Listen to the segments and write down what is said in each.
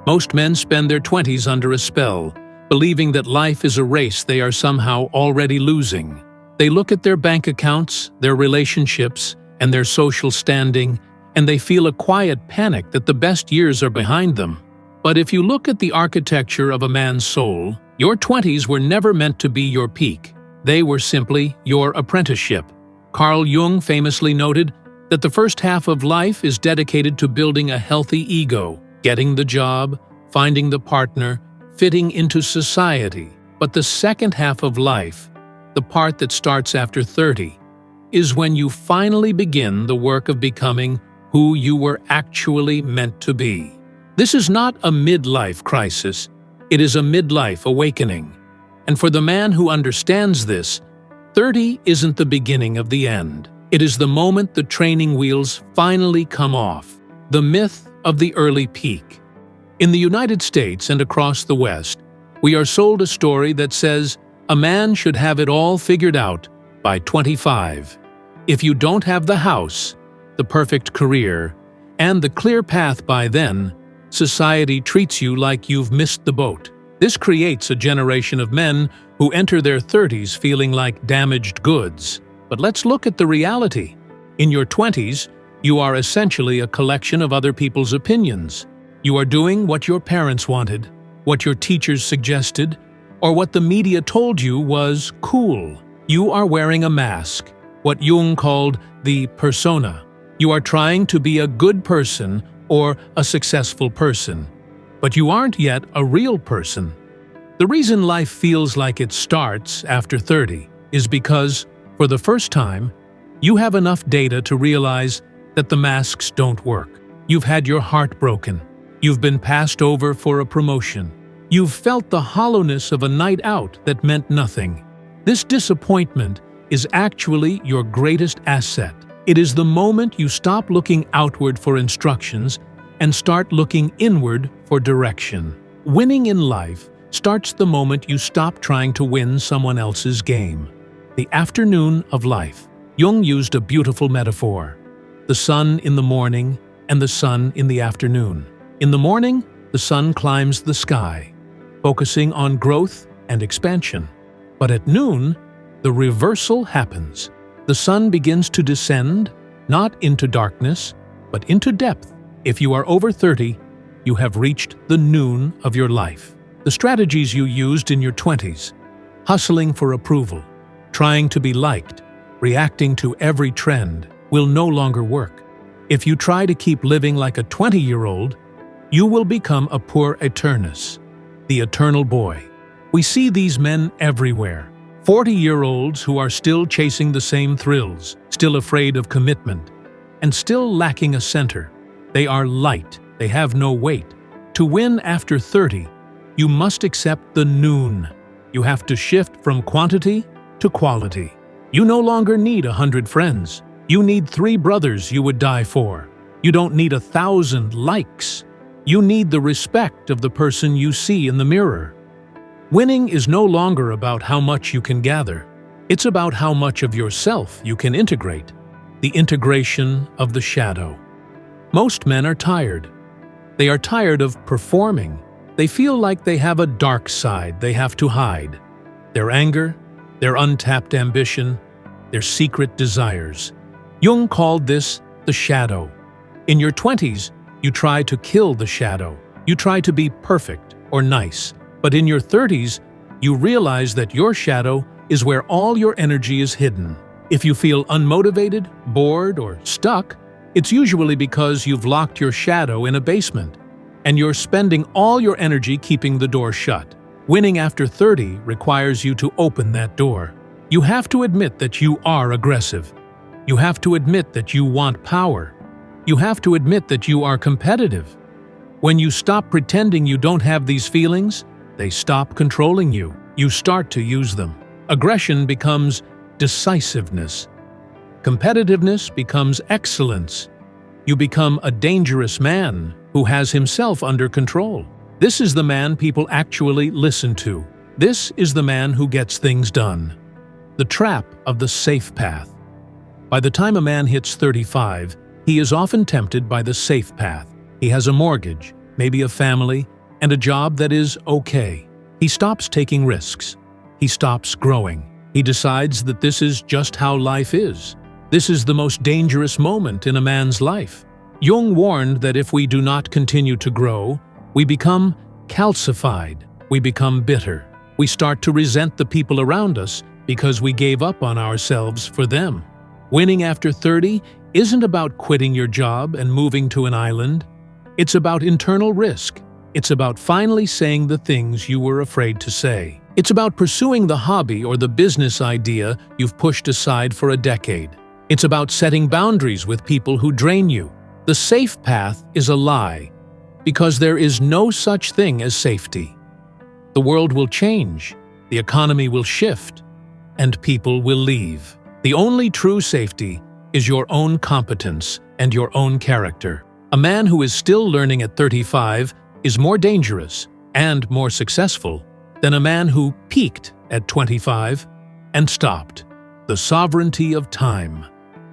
Most men spend their 20s under a spell, believing that life is a race they are somehow already losing. They look at their bank accounts, their relationships, and their social standing, and they feel a quiet panic that the best years are behind them. But if you look at the architecture of a man's soul, your 20s were never meant to be your peak. They were simply your apprenticeship. Carl Jung famously noted that the first half of life is dedicated to building a healthy ego, getting the job, finding the partner, fitting into society. But the second half of life, the part that starts after 30, is when you finally begin the work of becoming who you were actually meant to be. This is not a midlife crisis, it is a midlife awakening. And for the man who understands this, 30 isn't the beginning of the end. It is the moment the training wheels finally come off. The myth of the early peak. In the United States and across the West, we are sold a story that says a man should have it all figured out by 25. If you don't have the house, the perfect career, and the clear path by then, society treats you like you've missed the boat. This creates a generation of men who enter their 30s feeling like damaged goods. But let's look at the reality. In your 20s, you are essentially a collection of other people's opinions. You are doing what your parents wanted, what your teachers suggested, or what the media told you was cool. You are wearing a mask, what Jung called the persona. You are trying to be a good person or a successful person, but you aren't yet a real person. The reason life feels like it starts after 30 is because, for the first time, you have enough data to realize that the masks don't work. You've had your heart broken. You've been passed over for a promotion. You've felt the hollowness of a night out that meant nothing. This disappointment is actually your greatest asset. It is the moment you stop looking outward for instructions and start looking inward for direction. Winning in life starts the moment you stop trying to win someone else's game. The afternoon of life. Jung used a beautiful metaphor: the sun in the morning and the sun in the afternoon. In the morning, the sun climbs the sky, focusing on growth and expansion. But at noon, the reversal happens. The sun begins to descend, not into darkness, but into depth. If you are over 30, you have reached the noon of your life. The strategies you used in your 20s, hustling for approval, trying to be liked, reacting to every trend, will no longer work. If you try to keep living like a 20-year-old, you will become a poor eternus, the eternal boy. We see these men everywhere. 40-year-olds who are still chasing the same thrills, still afraid of commitment, and still lacking a center. They are light, they have no weight. To win after 30, you must accept the noon. You have to shift from quantity to quality. You no longer need 100 friends. You need 3 brothers you would die for. You don't need 1,000 likes. You need the respect of the person you see in the mirror. Winning is no longer about how much you can gather. It's about how much of yourself you can integrate. The integration of the shadow. Most men are tired. They are tired of performing. They feel like they have a dark side they have to hide. Their anger, their untapped ambition, their secret desires. Jung called this the shadow. In your 20s, you try to kill the shadow. You try to be perfect or nice. But in your 30s, you realize that your shadow is where all your energy is hidden. If you feel unmotivated, bored, or stuck, it's usually because you've locked your shadow in a basement, and you're spending all your energy keeping the door shut. Winning after 30 requires you to open that door. You have to admit that you are aggressive. You have to admit that you want power. You have to admit that you are competitive. When you stop pretending you don't have these feelings, they stop controlling you. You start to use them. Aggression becomes decisiveness. Competitiveness becomes excellence. You become a dangerous man who has himself under control. This is the man people actually listen to. This is the man who gets things done. The trap of the safe path. By the time a man hits 35, he is often tempted by the safe path. He has a mortgage, maybe a family, and a job that is okay. He stops taking risks. He stops growing. He decides that this is just how life is. This is the most dangerous moment in a man's life. Jung warned that if we do not continue to grow, we become calcified. We become bitter. We start to resent the people around us because we gave up on ourselves for them. Winning after 30 isn't about quitting your job and moving to an island. It's about internal risk. It's about finally saying the things you were afraid to say. It's about pursuing the hobby or the business idea you've pushed aside for a decade. It's about setting boundaries with people who drain you. The safe path is a lie, because there is no such thing as safety. The world will change, the economy will shift, and people will leave. The only true safety is your own competence and your own character. A man who is still learning at 35 is more dangerous and more successful than a man who peaked at 25 and stopped. The sovereignty of time.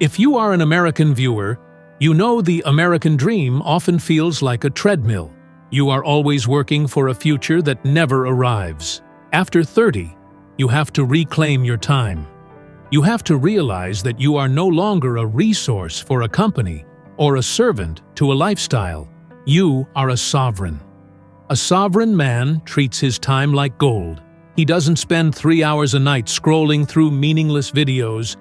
If you are an American viewer, you know the American dream often feels like a treadmill. You are always working for a future that never arrives. After 30, you have to reclaim your time. You have to realize that you are no longer a resource for a company or a servant to a lifestyle. You are a sovereign. A sovereign man treats his time like gold. He doesn't spend 3 hours a night scrolling through meaningless videos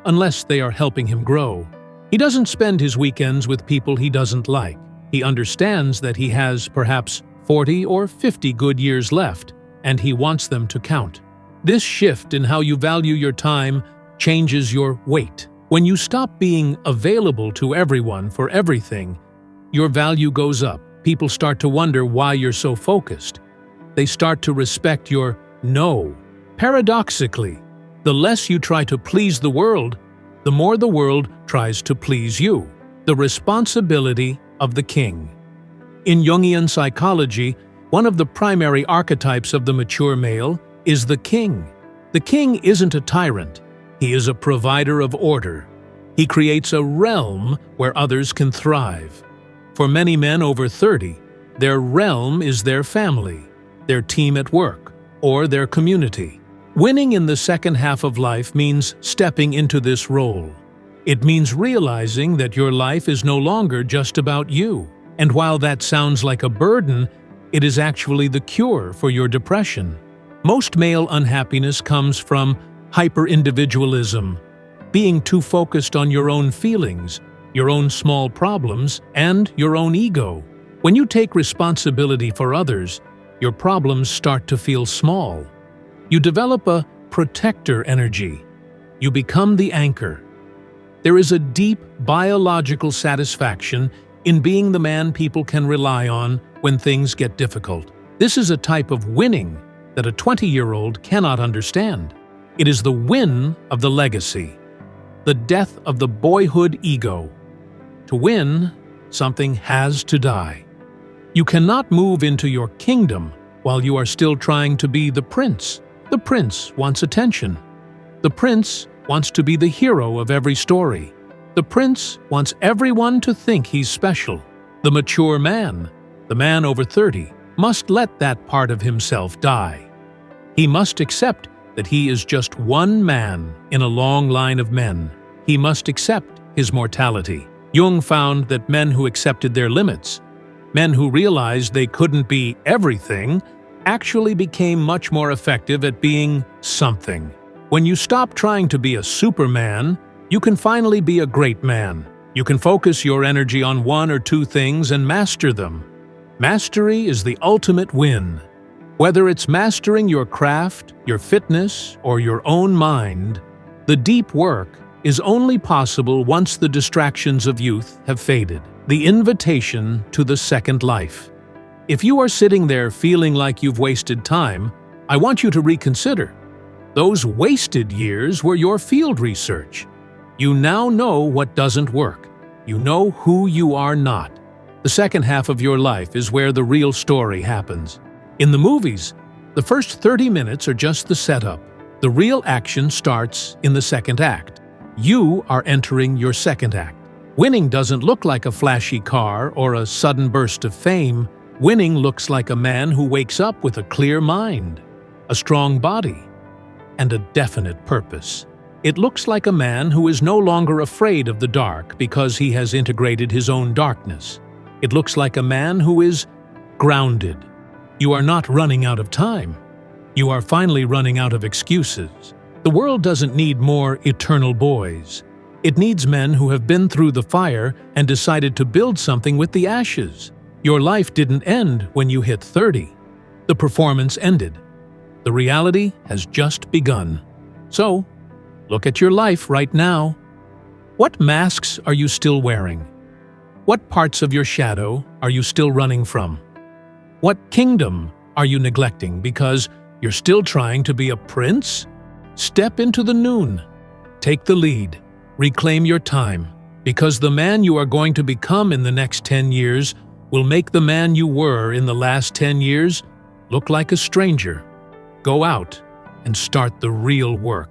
unless they are helping him grow. He doesn't spend his weekends with people he doesn't like. He understands that he has perhaps 40 or 50 good years left, and he wants them to count. This shift in how you value your time changes your weight. When you stop being available to everyone for everything, your value goes up. People start to wonder why you're so focused. They start to respect your no. Paradoxically, the less you try to please the world, the more the world tries to please you. The responsibility of the king. In Jungian psychology, one of the primary archetypes of the mature male is the king. The king isn't a tyrant. He is a provider of order. He creates a realm where others can thrive. For many men over 30, their realm is their family, their team at work, or their community. Winning in the second half of life means stepping into this role. It means realizing that your life is no longer just about you. And while that sounds like a burden, it is actually the cure for your depression. Most male unhappiness comes from hyper-individualism, being too focused on your own feelings, your own small problems, and your own ego. When you take responsibility for others, your problems start to feel small. You develop a protector energy. You become the anchor. There is a deep biological satisfaction in being the man people can rely on when things get difficult. This is a type of winning that a 20-year-old cannot understand. It is the win of the legacy, the death of the boyhood ego. To win, something has to die. You cannot move into your kingdom while you are still trying to be the prince. The prince wants attention. The prince wants to be the hero of every story. The prince wants everyone to think he's special. The mature man, the man over 30, must let that part of himself die. He must accept that he is just one man in a long line of men. He must accept his mortality. Jung found that men who accepted their limits, men who realized they couldn't be everything, actually became much more effective at being something. When you stop trying to be a superman, you can finally be a great man. You can focus your energy on one or two things and master them. Mastery is the ultimate win. Whether it's mastering your craft, your fitness, or your own mind, the deep work is only possible once the distractions of youth have faded. The invitation to the second life. If you are sitting there feeling like you've wasted time, I want you to reconsider. Those wasted years were your field research. You now know what doesn't work. You know who you are not. The second half of your life is where the real story happens. In the movies, the first 30 minutes are just the setup. The real action starts in the second act. You are entering your second act. Winning doesn't look like a flashy car or a sudden burst of fame. Winning looks like a man who wakes up with a clear mind, a strong body, and a definite purpose. It looks like a man who is no longer afraid of the dark because he has integrated his own darkness. It looks like a man who is grounded. You are not running out of time. You are finally running out of excuses. The world doesn't need more eternal boys. It needs men who have been through the fire and decided to build something with the ashes. Your life didn't end when you hit 30. The performance ended. The reality has just begun. So, look at your life right now. What masks are you still wearing? What parts of your shadow are you still running from? What kingdom are you neglecting because you're still trying to be a prince? Step into the noon. Take the lead. Reclaim your time, because the man you are going to become in the next 10 years will make the man you were in the last 10 years look like a stranger. Go out and start the real work.